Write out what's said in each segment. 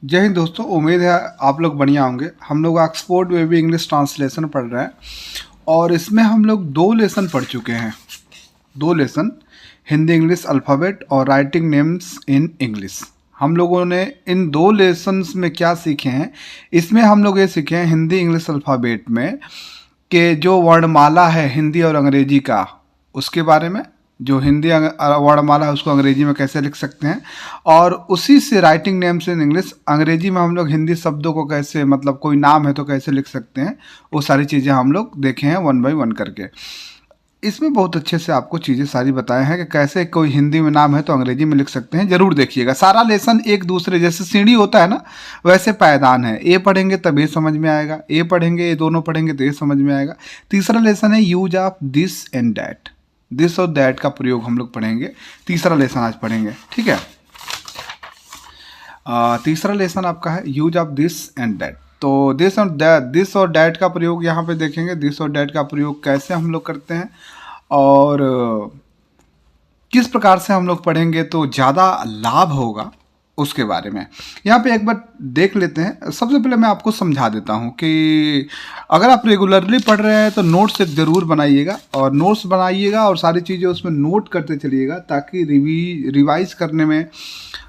जय हिंद दोस्तों, उम्मीद है आप लोग बढ़िया होंगे। हम लोग ऑक्सफोर्ड में भी इंग्लिश ट्रांसलेशन पढ़ रहे हैं और इसमें हम लोग 2 लेसन पढ़ चुके हैं। 2 लेसन, हिंदी इंग्लिश अल्फ़ाबेट और राइटिंग नेम्स इन इंग्लिश। हम लोगों ने इन 2 लेसन्स में क्या सीखे हैं, इसमें हम लोग ये सीखे हैं हिंदी इंग्लिश अल्फ़ाबेट में कि जो वर्णमाला है हिंदी और अंग्रेजी का, उसके बारे में। जो हिंदी वर्णमाला है उसको अंग्रेजी में कैसे लिख सकते हैं, और उसी से राइटिंग नेम्स इन इंग्लिश, अंग्रेजी में हम लोग हिंदी शब्दों को कैसे, मतलब कोई नाम है तो कैसे लिख सकते हैं, वो सारी चीज़ें हम लोग देखे हैं 1 बाय 1 करके। इसमें बहुत अच्छे से आपको चीज़ें सारी बताए हैं कि कैसे कोई हिंदी में नाम है तो अंग्रेजी में लिख सकते हैं। जरूर देखिएगा, सारा लेसन एक दूसरे जैसे सीढ़ी होता है ना, वैसे पायदान है। ए पढ़ेंगे तब ये समझ में आएगा, ए पढ़ेंगे, ये दोनों पढ़ेंगे तो ये समझ में आएगा। तीसरा लेसन है use of this and that. This और दैट का प्रयोग हम लोग पढ़ेंगे। तीसरा लेसन आज पढ़ेंगे, ठीक है। तीसरा लेसन आपका है use of this and that. तो दिस और डैट का प्रयोग यहाँ पे देखेंगे। दिस और डैट का प्रयोग कैसे हम लोग करते हैं और किस प्रकार से हम लोग पढ़ेंगे तो ज़्यादा लाभ होगा, उसके बारे में यहाँ पे एक बार देख लेते हैं। सबसे पहले मैं आपको समझा देता हूँ कि अगर आप रेगुलरली पढ़ रहे हैं तो नोट्स एक ज़रूर बनाइएगा, और नोट्स बनाइएगा और सारी चीज़ें उसमें नोट करते चलिएगा, ताकि रिवाइज करने में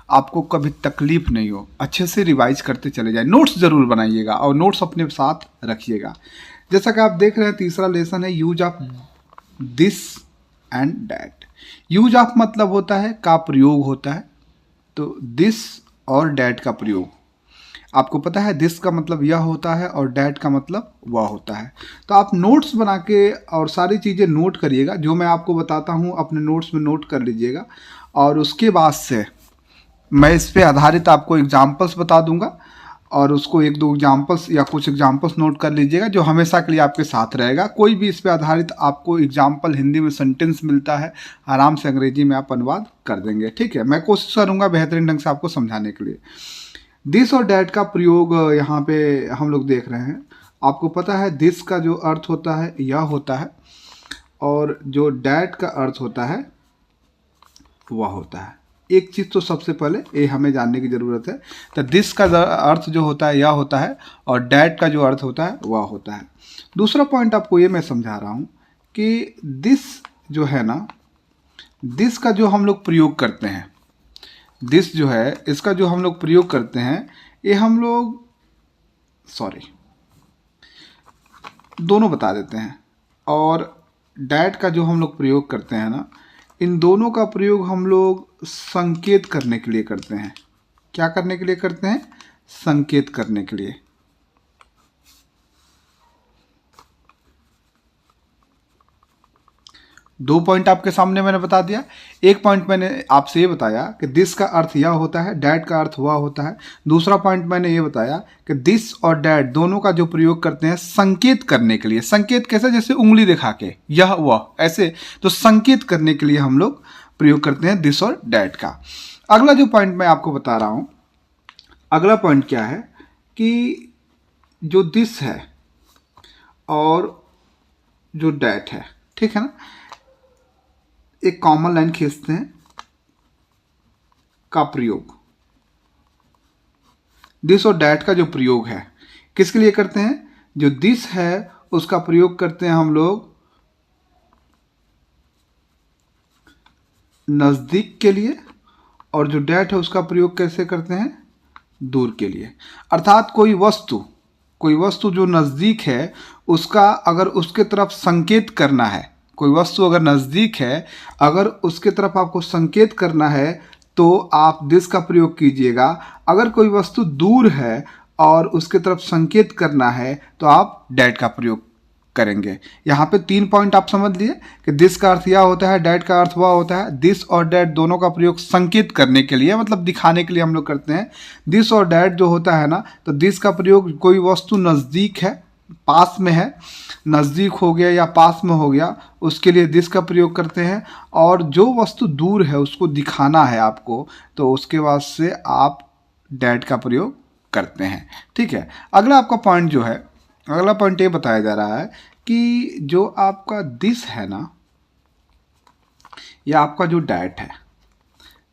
आपको कभी तकलीफ नहीं हो। अच्छे से रिवाइज करते चले जाए। नोट्स ज़रूर बनाइएगा और नोट्स अपने साथ रखिएगा। जैसा कि आप देख रहे हैं, तीसरा लेसन है use of this and that. Use of मतलब होता है का प्रयोग होता है, तो दिस और डैट का प्रयोग आपको पता है। दिस का मतलब यह होता है और डैट का मतलब वह होता है। तो आप नोट्स बना के और सारी चीज़ें नोट करिएगा। जो मैं आपको बताता हूँ अपने नोट्स में नोट कर लीजिएगा, और उसके बाद से मैं इस पे आधारित आपको एग्जाम्पल्स बता दूंगा, और उसको 1-2 एग्जाम्पल्स या कुछ एग्जाम्पल्स नोट कर लीजिएगा, जो हमेशा के लिए आपके साथ रहेगा। कोई भी इस पे आधारित आपको एग्जाम्पल हिंदी में सेंटेंस मिलता है, आराम से अंग्रेजी में आप अनुवाद कर देंगे, ठीक है। मैं कोशिश करूंगा बेहतरीन ढंग से आपको समझाने के लिए। दिस और डैट का प्रयोग यहाँ पे हम लोग देख रहे हैं। आपको पता है दिस का जो अर्थ होता है यह होता है, और जो डैट का अर्थ होता है वह होता है। एक चीज़ तो सबसे पहले ये हमें जानने की ज़रूरत है। तो दिस का अर्थ जो होता है यह होता है, और डैट का जो अर्थ होता है वह होता है। दूसरा पॉइंट आपको ये मैं समझा रहा हूँ कि दिस जो है ना, दिस का जो हम लोग प्रयोग करते हैं, दिस जो है इसका जो हम लोग प्रयोग करते हैं, ये हम लोग दोनों बता देते हैं। और डैट का जो हम लोग प्रयोग करते हैं ना, इन दोनों का प्रयोग हम लोग संकेत करने के लिए करते हैं। क्या करने के लिए करते हैं? संकेत करने के लिए। दो पॉइंट आपके सामने मैंने बता दिया। एक पॉइंट मैंने आपसे ये बताया कि दिस का अर्थ यह होता है, डैट का अर्थ वह होता है। दूसरा पॉइंट मैंने ये बताया कि दिस और डैट दोनों का जो प्रयोग करते हैं संकेत करने के लिए। संकेत कैसे? जैसे उंगली दिखा के यह वह ऐसे, तो संकेत करने के लिए हम लोग प्रयोग करते हैं दिस और डैट का। अगला जो पॉइंट मैं आपको बता रहा हूं, अगला पॉइंट क्या है कि जो दिस है और जो डैट है, ठीक है ना, एक कॉमन लाइन खींचते हैं का प्रयोग। दिस और डैट का जो प्रयोग है किसके लिए करते हैं? जो दिस है उसका प्रयोग करते हैं हम लोग नजदीक के लिए, और जो डैट है उसका प्रयोग कैसे करते हैं? दूर के लिए। अर्थात कोई वस्तु जो नजदीक है उसका अगर उसके तरफ संकेत करना है, कोई वस्तु अगर नज़दीक है, अगर उसके तरफ आपको संकेत करना है तो आप दिस का प्रयोग कीजिएगा। अगर कोई वस्तु दूर है और उसके तरफ संकेत करना है तो आप डैट का प्रयोग करेंगे। यहाँ पे 3 पॉइंट आप समझ लिए कि दिस का अर्थ यह होता है, डैट का अर्थ वह होता है। दिस और डैट दोनों का प्रयोग संकेत करने के लिए, मतलब दिखाने के लिए हम लोग करते हैं। दिस और डैट जो होता है ना, तो दिस का प्रयोग कोई वस्तु नज़दीक है, पास में है, नज़दीक हो गया या पास में हो गया, उसके लिए दिस का प्रयोग करते हैं। और जो वस्तु दूर है उसको दिखाना है आपको, तो उसके बाद से आप डैट का प्रयोग करते हैं, ठीक है। अगला आपका पॉइंट जो है, अगला पॉइंट ये बताया जा रहा है कि जो आपका दिस है ना, या आपका जो डैट है,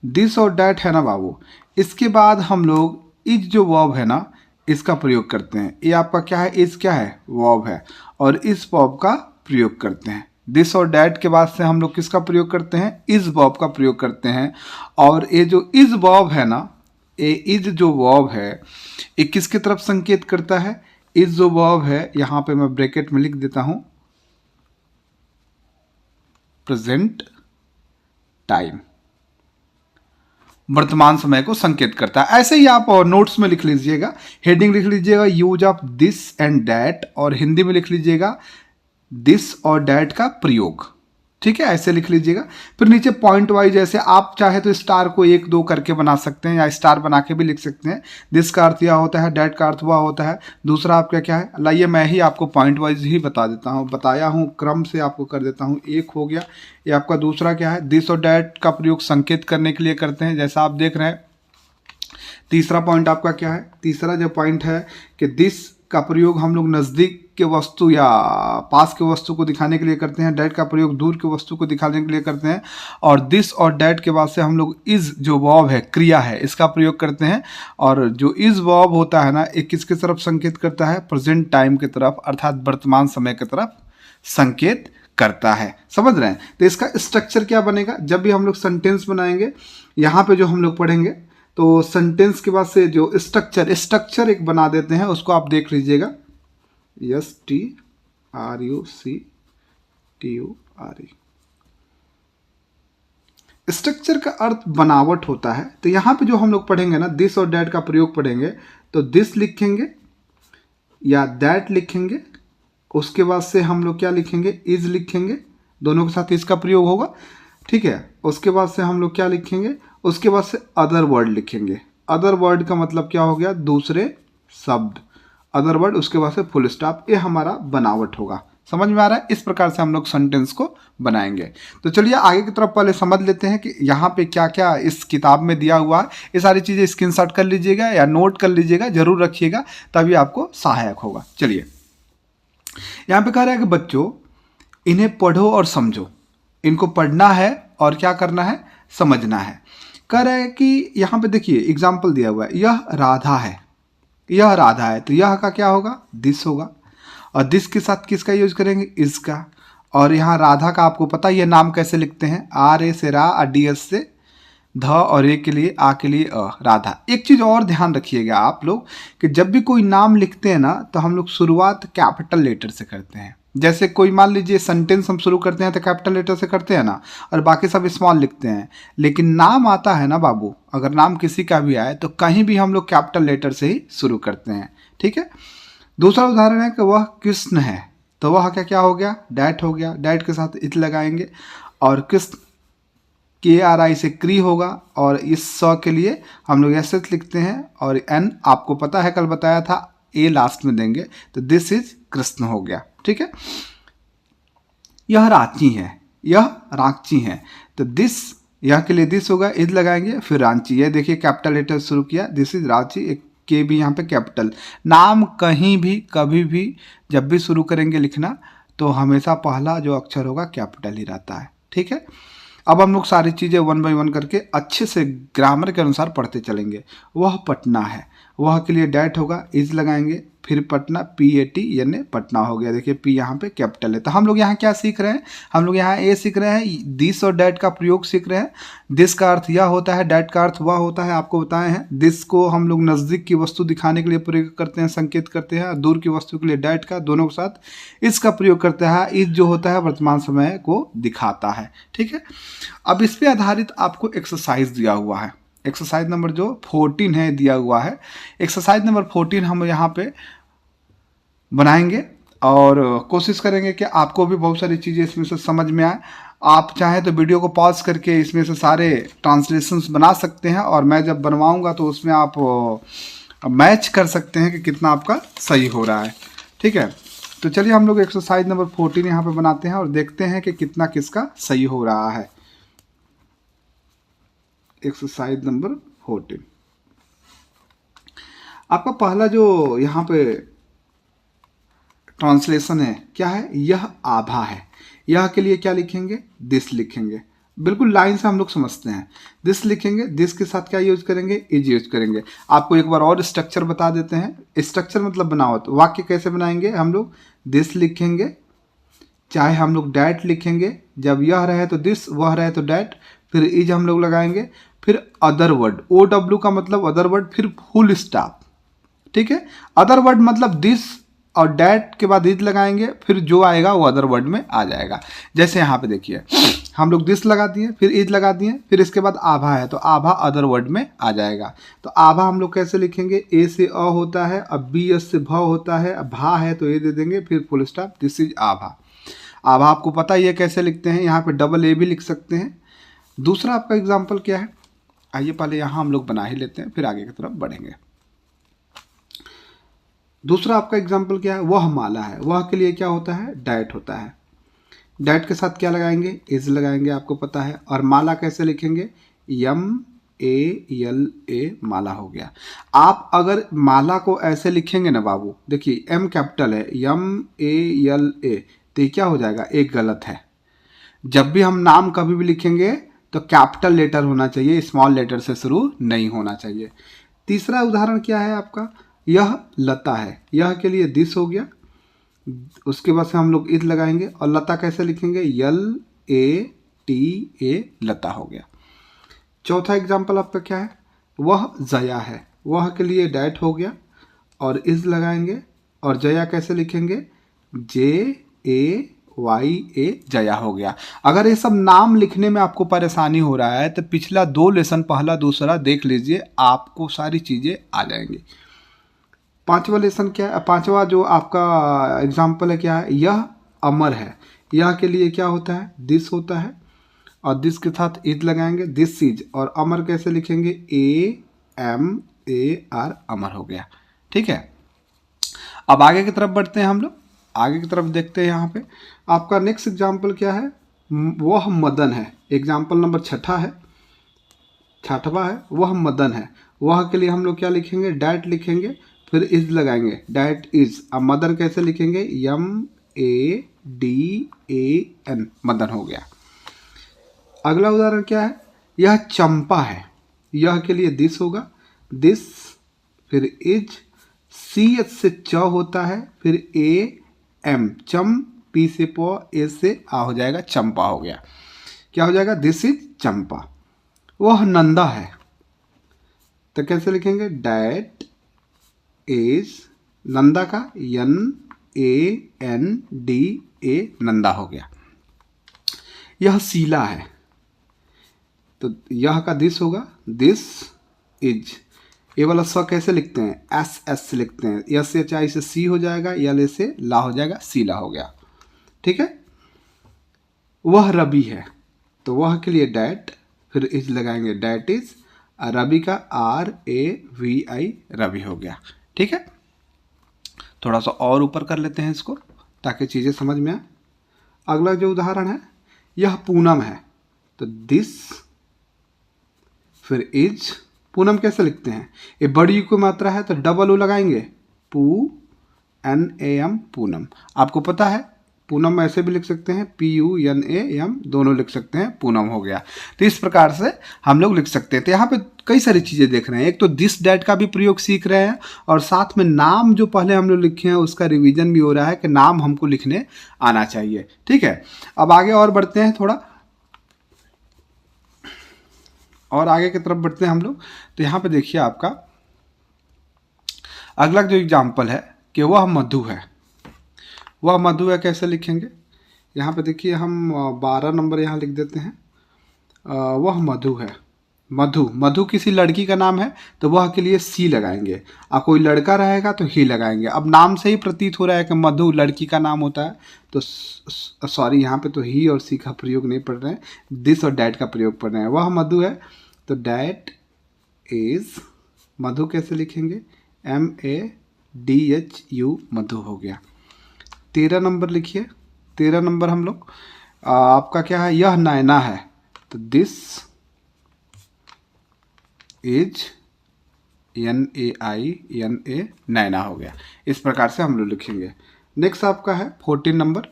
दिस और डैट है ना बाबू, इसके बाद हम लोग इज जो वर्ब है ना, इसका प्रयोग करते हैं। ये आपका क्या है, इज क्या है, वर्ब है, और इस वर्ब का प्रयोग करते हैं। दिस और डैट के बाद से हम लोग किसका प्रयोग करते हैं, इज वर्ब का प्रयोग करते हैं। और ये जो इज वर्ब है ना, ये इज जो वर्ब है ये किसकी तरफ संकेत करता है, इज जो वर्ब है, यहां पे मैं ब्रैकेट में लिख देता हूं, प्रेजेंट टाइम, वर्तमान समय को संकेत करता है। ऐसे ही आप नोट्स में लिख लीजिएगा, हेडिंग लिख लीजिएगा use of this and that, और हिंदी में लिख लीजिएगा दिस और डैट का प्रयोग। ठीक है, ऐसे लिख लीजिएगा। फिर नीचे पॉइंट वाइज, जैसे आप चाहे तो स्टार को 1 2 करके बना सकते हैं, या स्टार बना के भी लिख सकते हैं। दिस का अर्थ यह होता है, डैट का अर्थ वह होता है। दूसरा आपका क्या है, लाइए मैं ही आपको पॉइंट वाइज ही बता देता हूँ, बताया हूँ क्रम से आपको कर देता हूँ। एक हो गया, ये आपका दूसरा क्या है, दिस और डैट का प्रयोग संकेत करने के लिए करते हैं, जैसा आप देख रहे हैं। तीसरा पॉइंट आपका क्या है, तीसरा जो पॉइंट है कि दिस का प्रयोग हम लोग नज़दीक के वस्तु या पास के वस्तु को दिखाने के लिए करते हैं। डैट का प्रयोग दूर के वस्तु को दिखाने के लिए करते हैं। और दिस और डैट के बाद से हम लोग इज जो वर्ब है, क्रिया है, इसका प्रयोग करते हैं। और जो इज वर्ब होता है ना, एक किसकी तरफ संकेत करता है, प्रेजेंट टाइम की तरफ, अर्थात वर्तमान समय की तरफ संकेत करता है। समझ रहे हैं। तो इसका स्ट्रक्चर क्या बनेगा, जब भी हम लोग सेंटेंस बनाएंगे, यहाँ पे जो हम लोग पढ़ेंगे, तो सेंटेंस के बाद से जो स्ट्रक्चर एक बना देते हैं, उसको आप देख लीजिएगा, STRUCTURE। स्ट्रक्चर का अर्थ बनावट होता है। तो यहाँ पे जो हम लोग पढ़ेंगे ना, दिस और डैट का प्रयोग पढ़ेंगे, तो दिस लिखेंगे या दैट लिखेंगे, उसके बाद से हम लोग क्या लिखेंगे, इज लिखेंगे, दोनों के साथ इसका प्रयोग होगा। ठीक है, उसके बाद से हम लोग क्या लिखेंगे, उसके बाद से अदर वर्ड लिखेंगे। अदर वर्ड का मतलब क्या हो गया, दूसरे शब्द, अदर वर्ड, उसके बाद से फुल स्टॉप। ये हमारा बनावट होगा। समझ में आ रहा है। इस प्रकार से हम लोग सेंटेंस को बनाएंगे। तो चलिए आगे की तरफ पहले समझ लेते हैं कि यहाँ पे क्या क्या इस किताब में दिया हुआ है। ये सारी चीज़ें स्क्रीनशॉट कर लीजिएगा या नोट कर लीजिएगा, जरूर रखिएगा, तभी आपको सहायक होगा। चलिए, यहाँ पे कह रहा है कि बच्चों इन्हें पढ़ो और समझो। इनको पढ़ना है और क्या करना है, समझना है। कह रहा है कि यहाँ पे देखिए एग्जाम्पल दिया हुआ है, यह राधा है, यह राधा है, तो यह का क्या होगा, दिस होगा। और दिस के साथ किसका यूज करेंगे, इसका। और यहाँ राधा का आपको पता है ये नाम कैसे लिखते हैं, RA से रा, DS से ध, और ए के लिए आ के लिए अ, राधा। एक चीज़ और ध्यान रखिएगा आप लोग कि जब भी कोई नाम लिखते हैं ना, तो हम लोग शुरुआत कैपिटल लेटर से करते हैं। जैसे कोई मान लीजिए सेंटेंस हम शुरू करते हैं तो कैपिटल लेटर से करते हैं ना, और बाकी सब स्मॉल लिखते हैं। लेकिन नाम आता है ना बाबू, अगर नाम किसी का भी आए तो कहीं भी हम लोग कैपिटल लेटर से ही शुरू करते हैं। ठीक है। दूसरा उदाहरण है कि वह कृष्ण है, तो वह क्या हो गया, डैट हो गया। डैट के साथ इत लगाएंगे, और कृष्ण KRI से क्री होगा, और इस स के लिए हम लोग ऐसे लिखते हैं, और N आपको पता है, कल बताया था, A लास्ट में देंगे, तो दिस इज कृष्ण हो गया। ठीक है। यह रांची है, यह रांची है, तो दिस, यह के लिए दिस होगा, इज लगाएंगे, फिर रांची। ये देखिए कैपिटल लेटर शुरू किया, दिस इज रांची, एक के भी यहाँ पे कैपिटल। नाम कहीं भी कभी भी जब भी शुरू करेंगे लिखना, तो हमेशा पहला जो अक्षर होगा कैपिटल ही रहता है। ठीक है। अब हम लोग सारी चीज़ें 1 बाय 1 करके अच्छे से ग्रामर के अनुसार पढ़ते चलेंगे। वह पटना है, वह के लिए डैट होगा, इज लगाएंगे, फिर पटना, PAT यानी पटना हो गया। देखिए P यहाँ पे कैपिटल है। तो हम लोग यहाँ क्या सीख रहे हैं, हम लोग यहाँ A सीख रहे हैं, दिस और डैट का प्रयोग सीख रहे हैं। दिस का अर्थ यह होता है, डैट का अर्थ वह होता है, आपको बताए हैं। दिस को हम लोग नज़दीक की वस्तु दिखाने के लिए प्रयोग करते हैं, संकेत करते हैं। दूर की वस्तु के लिए डैट का, दोनों के साथ इसका प्रयोग करता है। इस जो होता है वर्तमान समय को दिखाता है। ठीक है। अब इस पे आधारित आपको एक्सरसाइज दिया हुआ है। एक्सरसाइज नंबर जो 14 है दिया हुआ है। एक्सरसाइज नंबर 14 हम यहाँ पे बनाएंगे, और कोशिश करेंगे कि आपको भी बहुत सारी चीज़ें इसमें से समझ में आए। आप चाहें तो वीडियो को पॉज करके इसमें से सारे ट्रांसलेशंस बना सकते हैं, और मैं जब बनवाऊंगा तो उसमें आप मैच कर सकते हैं कि कितना आपका सही हो रहा है। ठीक है। तो चलिए हम लोग एक्सरसाइज नंबर 14 यहाँ पे बनाते हैं, और देखते हैं कि कितना किसका सही हो रहा है। एक्सरसाइज नंबर 14 आपका पहला जो यहाँ पे ट्रांसलेशन है क्या है, यह आभा है। यह के लिए क्या लिखेंगे, दिस लिखेंगे। बिल्कुल लाइन से हम लोग समझते हैं। दिस लिखेंगे, दिस के साथ क्या यूज करेंगे, इज यूज करेंगे। आपको एक बार और स्ट्रक्चर बता देते हैं। स्ट्रक्चर मतलब बनाओ, तो वाक्य कैसे बनाएंगे हम लोग, दिस लिखेंगे, चाहे हम लोग डैट लिखेंगे, जब यह रहे तो दिस, वह रहे तो डैट, फिर इज हम लोग लगाएंगे, फिर अदर वर्ड, ओ डब्ल्यू का मतलब अदर वर्ड, फिर फुल स्टॉप। ठीक है, अदर वर्ड मतलब दिस और डैट के बाद इज लगाएंगे, फिर जो आएगा वो अदर वर्ड में आ जाएगा। जैसे यहाँ पे देखिए हम लोग दिस लगा दिए, फिर इज लगा दिए, फिर इसके बाद आभा है तो आभा अदर वर्ड में आ जाएगा। तो आभा हम लोग कैसे लिखेंगे, ए से अ होता है, अब बी एस से भ होता है, अब भा है तो ए दे देंगे, फिर फुल स्टॉप, दिस इज आभा। आभा आपको पता ही है कैसे लिखते हैं, यहाँ पे डबल ए भी लिख सकते हैं। दूसरा आपका एग्जाम्पल क्या है, आइए पहले यहाँ हम लोग बना ही लेते हैं, फिर आगे की तरफ बढ़ेंगे। दूसरा आपका एग्जाम्पल क्या है, वह माला है, वह के लिए क्या होता है, डैट होता है। डैट के साथ क्या लगाएंगे, इज लगाएंगे, आपको पता है। और माला कैसे लिखेंगे, यम ए यल ए, माला हो गया। आप अगर माला को ऐसे लिखेंगे ना बाबू, देखिए एम कैपिटल है, यम ए यल ए, तो ये क्या हो जाएगा, एक गलत है। जब भी हम नाम कभी भी लिखेंगे तो कैपिटल लेटर होना चाहिए, स्मॉल लेटर से शुरू नहीं होना चाहिए। तीसरा उदाहरण क्या है आपका, यह लता है, यह के लिए दिस हो गया, उसके बाद से हम लोग इज लगाएंगे, और लता कैसे लिखेंगे, यल ए टी ए, लता हो गया। चौथा एग्जाम्पल आपका क्या है, वह जया है, वह के लिए डैट हो गया, और इज लगाएंगे, और जया कैसे लिखेंगे, जे ए वाई ए, जया हो गया। अगर ये सब नाम लिखने में आपको परेशानी हो रहा है तो पिछला 2 लेसन, पहला दूसरा देख लीजिए, आपको सारी चीज़ें आ जाएंगी। पांचवा लेसन क्या है, पांचवा जो आपका एग्जाम्पल है क्या है, यह अमर है, यह के लिए क्या होता है, दिस होता है, और दिस के साथ इज लगाएंगे, दिस इज, और अमर कैसे लिखेंगे, ए एम ए आर, अमर हो गया। ठीक है, अब आगे की तरफ बढ़ते हैं हम लोग, आगे की तरफ देखते हैं। यहाँ पे आपका नेक्स्ट एग्जाम्पल क्या है, वह मदन है, एग्जाम्पल नंबर छठा है, छठवा है, वह मदन है। वह के लिए हम लोग क्या लिखेंगे, डैट लिखेंगे, फिर इज लगाएंगे, डैट इज। अब मदन कैसे लिखेंगे, M A D A N, Madan हो गया। अगला उदाहरण क्या है, यह चंपा है, यह के लिए दिस होगा, दिस, फिर इज, सी एच से च होता है, फिर ए एम, चम, पी से प, ए से आ हो जाएगा, चंपा हो गया। क्या हो जाएगा, दिस इज चंपा। वह नंदा है, तो कैसे लिखेंगे, डैट इज, नंदा का N A N D A, Nanda हो गया। यह शीला है, तो यह का दिस होगा, दिस इज। ये वाला स कैसे लिखते हैं, एस एस से लिखते हैं, यस एच आई से सी हो जाएगा, यल से ला हो जाएगा, सीला हो गया। ठीक है, वह रवि है, तो वह के लिए डैट, फिर इज लगाएंगे, डैट इज, रवि का आर ए वी आई, रवि हो गया। ठीक है, थोड़ा सा और ऊपर कर लेते हैं इसको ताकि चीज़ें समझ में आए। अगला जो उदाहरण है, यह पूनम है, तो दिस, फिर इज। पूनम कैसे लिखते हैं, ये बड़ी यू की मात्रा है तो डबल ओ लगाएंगे, पू एन ए एम, पूनम। आपको पता है पूनम ऐसे भी लिख सकते हैं, P U N A M, दोनों लिख सकते हैं, पूनम हो गया। तो इस प्रकार से हम लोग लिख सकते हैं। तो यहाँ पे कई सारी चीज़ें देख रहे हैं, एक तो दिस डैट का भी प्रयोग सीख रहे हैं, और साथ में नाम जो पहले हम लोग लिखे हैं उसका रिवीजन भी हो रहा है कि नाम हमको लिखने आना चाहिए। ठीक है, अब आगे और बढ़ते हैं, थोड़ा और आगे की तरफ बढ़ते हैं हम लोग। तो यहाँ पे देखिए आपका अगला जो एग्जाम्पल है कि वह मधु है, वह मधु है, कैसे लिखेंगे, यहाँ पे देखिए हम 12 नंबर यहाँ लिख देते हैं, वह मधु है। मधु, मधु किसी लड़की का नाम है तो वह के लिए सी लगाएंगे, और कोई लड़का रहेगा तो ही लगाएंगे। अब नाम से ही प्रतीत हो रहा है कि मधु लड़की का नाम होता है, तो सॉरी यहाँ पे तो ही और सी का प्रयोग नहीं पढ़ रहे हैं, दिस और डैट का प्रयोग पढ़ रहे हैं। वह मधु है तो डैट इज, मधु कैसे लिखेंगे, M A D H U, Madhu हो गया। 13 नंबर लिखिए, 13 नंबर हम लोग आपका क्या है, यह नैना है, तो this is, N A I N A, Naina हो गया। इस प्रकार से हम लोग लिखेंगे। नेक्स्ट आपका है 14 नंबर,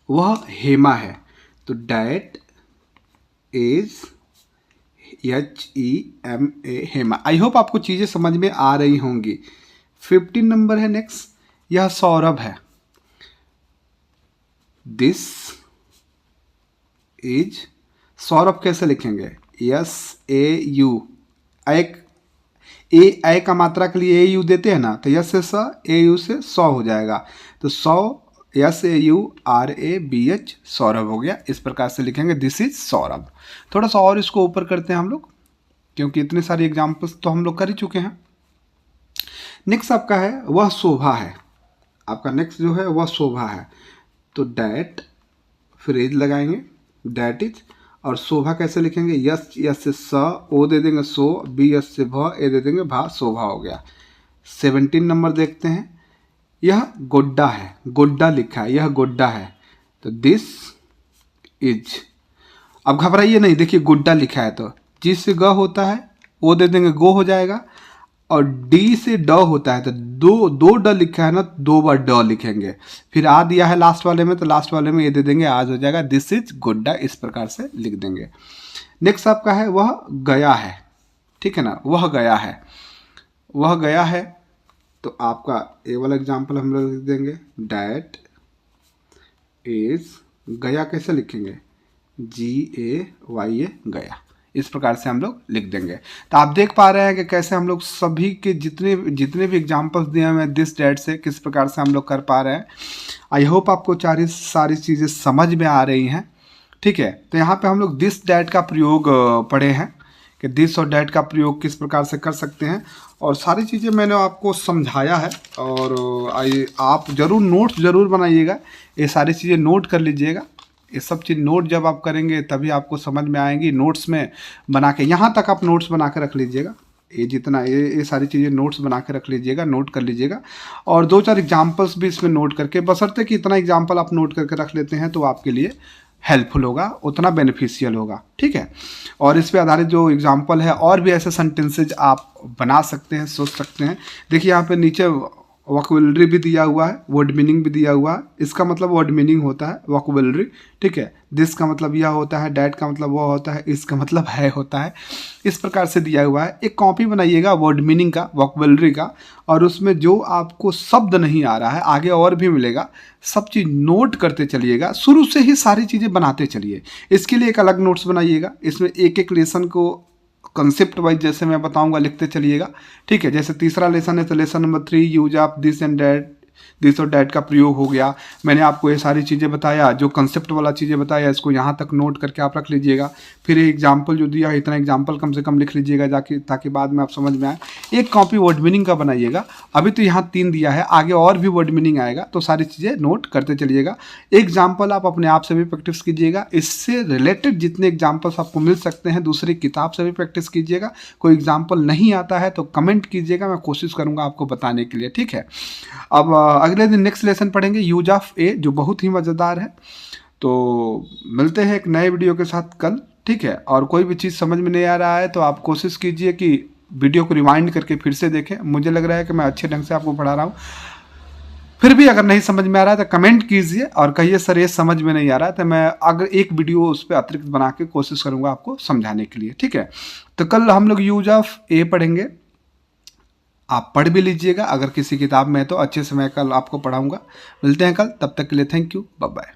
वह हेमा है, तो that as HEMA Hema. I hope आपको चीज़ें समझ में आ रही होंगी। 15 नंबर है नेक्स्ट, यह सौरभ है। दिस इज सौरभ कैसे लिखेंगे? SAU, ए का मात्रा के लिए AU देते हैं ना, तो यस से स, AU से 100 हो जाएगा, तो 100 SAURABH सौरभ हो गया। इस प्रकार से लिखेंगे दिस इज सौरभ। थोड़ा सा और इसको ऊपर करते हैं हम लोग, क्योंकि इतने सारे एग्जाम्पल्स तो हम लोग कर ही चुके हैं। नेक्स्ट आपका है वह शोभा है। आपका नेक्स्ट जो है वह शोभा है, तो डैट फिर एज लगाएंगे, डैट इज, और शोभा कैसे लिखेंगे? यस से स, ओ दे देंगे सो, बी यस से भ, ए दे देंगे भा, शोभा हो गया। 17 नंबर देखते हैं, यह गोड्डा है, गोड्डा लिखा है, यह गोड्डा है, तो दिस इज। अब घबराइए नहीं, देखिए गोड्डा लिखा है तो जी से ग होता है, ओ दे देंगे गो हो जाएगा, और डी से ड होता है तो दो ड लिखा है ना, 2 बार ड लिखेंगे, फिर आ दिया है लास्ट वाले में तो लास्ट वाले में ये दे देंगे, आज हो जाएगा दिस इज गोड्डा। इस प्रकार से लिख देंगे। नेक्स्ट आपका है वह गया है, ठीक है ना, वह गया है, वह गया है, तो आपका ए वाला एग्जाम्पल हम लोग लिख देंगे, डैट इज गया कैसे लिखेंगे? GAYA गया। इस प्रकार से हम लोग लिख देंगे। तो आप देख पा रहे हैं कि कैसे हम लोग सभी के जितने भी एग्जाम्पल्स दिए हुए हैं दिस डैट से किस प्रकार से हम लोग कर पा रहे हैं। आई होप आपको सारी चीज़ें समझ में आ रही हैं, ठीक है। तो यहाँ पे हम लोग दिस डैट का प्रयोग पढ़े हैं कि दिस और डैट का प्रयोग किस प्रकार से कर सकते हैं, और सारी चीज़ें मैंने आपको समझाया है। और आप ज़रूर नोट्स ज़रूर बनाइएगा, ये सारी चीज़ें नोट कर लीजिएगा। ये सब चीज़ नोट जब आप करेंगे तभी आपको समझ में आएंगी। नोट्स में बना के यहाँ तक आप नोट्स बना के रख लीजिएगा, ये जितना ये सारी चीज़ें नोट्स बना के रख लीजिएगा, नोट कर लीजिएगा, और 2-4 एग्जाम्पल्स भी इसमें नोट करके, बशर्ते कि इतना एग्जाम्पल आप नोट करके रख लेते हैं तो आपके लिए हेल्पफुल होगा, उतना बेनिफिशियल होगा, ठीक है। और इस पे आधारित जो एग्जाम्पल है और भी ऐसे सेंटेंसेज आप बना सकते हैं, सोच सकते हैं। देखिए यहाँ पे नीचे वोकैबुलरी भी दिया हुआ है, वर्ड मीनिंग भी दिया हुआ है। इसका मतलब वर्ड मीनिंग होता है वोकैबुलरी, ठीक है। दिस का मतलब यह होता है, डैट का मतलब वह होता है, इसका मतलब है होता है। इस प्रकार से दिया हुआ है। एक कॉपी बनाइएगा वर्ड मीनिंग का, वोकैबुलरी का, और उसमें जो आपको शब्द नहीं आ रहा है, आगे और भी मिलेगा, सब चीज़ नोट करते चलिएगा। शुरू से ही सारी चीज़ें बनाते चलिए। इसके लिए एक अलग नोट्स बनाइएगा, इसमें एक लेसन को कंसेप्ट वाइज जैसे मैं बताऊंगा लिखते चलिएगा, ठीक है। जैसे तीसरा लेसन है तो lesson number 3 use of this and that, this और डैट का प्रयोग हो गया। मैंने आपको ये सारी चीज़ें बताया, जो कंसेप्ट वाला चीज़ें बताया, इसको यहाँ तक नोट करके आप रख लीजिएगा। फिर एग्जाम्पल जो दिया है, इतना एग्जाम्पल कम से कम लिख लीजिएगा जाके, ताकि बाद में आप समझ में आए। एक कॉपी वर्ड मीनिंग का बनाइएगा। अभी तो यहाँ 3 दिया है, आगे और भी वर्ड मीनिंग आएगा, तो सारी चीज़ें नोट करते चलिएगा। एग्जाम्पल आप अपने आप से भी प्रैक्टिस कीजिएगा। इससे रिलेटेड जितने एग्जाम्पल्स आपको मिल सकते हैं दूसरी किताब से भी प्रैक्टिस कीजिएगा। कोई एग्जाम्पल नहीं आता है तो कमेंट कीजिएगा, मैं कोशिश करूँगा आपको बताने के लिए, ठीक है। अब अगले दिन नेक्स्ट लेसन पढ़ेंगे यूज ऑफ ए, जो बहुत ही मज़ेदार है। तो मिलते हैं एक नए वीडियो के साथ कल, ठीक है। और कोई भी चीज़ समझ में नहीं आ रहा है तो आप कोशिश कीजिए कि वीडियो को रिवाइंड करके फिर से देखें। मुझे लग रहा है कि मैं अच्छे ढंग से आपको पढ़ा रहा हूँ। फिर भी अगर नहीं समझ में आ रहा है तो कमेंट कीजिए और कहिए सर ये समझ में नहीं आ रहा है, तो मैं अगर एक वीडियो उस पर अतिरिक्त बना के कोशिश करूँगा आपको समझाने के लिए, ठीक है। तो कल हम लोग यूज ऑफ ए पढ़ेंगे, आप पढ़ भी लीजिएगा। अगर किसी किताब में है तो अच्छे से मैं कल आपको पढ़ाऊँगा। मिलते हैं कल, तब तक के लिए थैंक यू, बाय बाय।